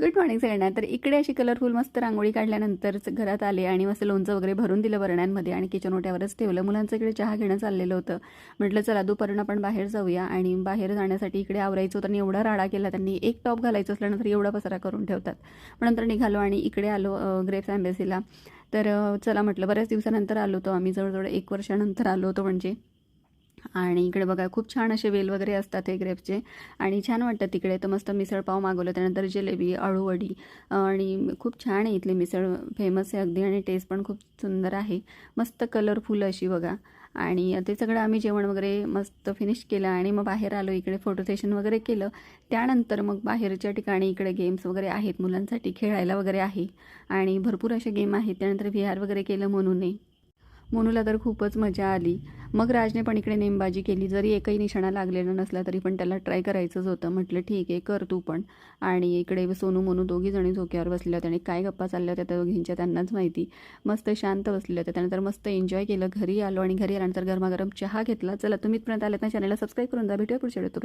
Good morning सगळ्यांना. तर इकडे अशी कलरफुल मस्त रांगोळी काढल्यानंतरच घरात आले आणि मस्त लोणचं वगैरे भरून दिलं बरण्यांमध्ये आणि किचन ओट्यावरच ठेवलं. मुलांचं इकडे चहा घेणं चाललेलं होतं. म्हटलं चला दुपारून आपण बाहेर जाऊया आणि बाहेर जाण्यासाठी इकडे आवरायचं होतं आणि एवढा राडा केला त्यांनी. एक टॉप घालायचं असल्यानंतर एवढा पसारा करून ठेवतात. मग नंतर निघालो आणि इकडे आलो ग्रेप्स एम्बेसीला. तर चला म्हटलं बऱ्याच दिवसानंतर आलो होतो आम्ही, जवळजवळ 1 वर्षानंतर आलो होतो म्हणजे. आणि इकडे बघा खूप छान असे वेल वगैरे असतात हे ग्रेप्सचे आणि छान वाटतं तिकडे. तर मस्त मिसळपाव मागवलं, त्यानंतर जिलेबी, अळूवडी आणि खूप छान आहे इथली मिसळ, फेमस आहे अगदी आणि टेस्ट पण खूप सुंदर आहे. मस्त कलरफुल अशी बघा. आणि ते सगळं आम्ही जेवण वगैरे मस्त फिनिश केलं आणि मग बाहेर आलो. इकडे फोटो सेशन वगैरे केलं. त्यानंतर मग बाहेरच्या ठिकाणी इकडे गेम्स वगैरे आहेत मुलांसाठी, खेळायला वगैरे आहे आणि भरपूर असे गेम आहेत. त्यानंतर VR वगैरे केलं मोनूने. मोनूला तर खूपच मजा आली. मग राजने पण इकडे नेमबाजी केली. जरी एकही निशाणा लागलेला नसला तरी पण त्याला ट्राय करायचंच होतं. म्हटलं ठीक आहे कर तू पण. आणि इकडे सोनू मोनू दोघीजणी झोक्यावर बसलेल्या होत्या आणि काय गप्पा चालल्या होत्या त्या दोघींच्या त्यांनाच माहिती. मस्त शांत बसलेल्या होत्या. त्यानंतर मस्त एन्जॉय केलं. घरी आलो आणि घरी आल्यानंतर गरमागरम चहा घेतला. चला तुम्ही पर्यंत आलात ना, चॅनलला सबस्क्राईब करून द्या. भेटूया पुढच्या वेळेत.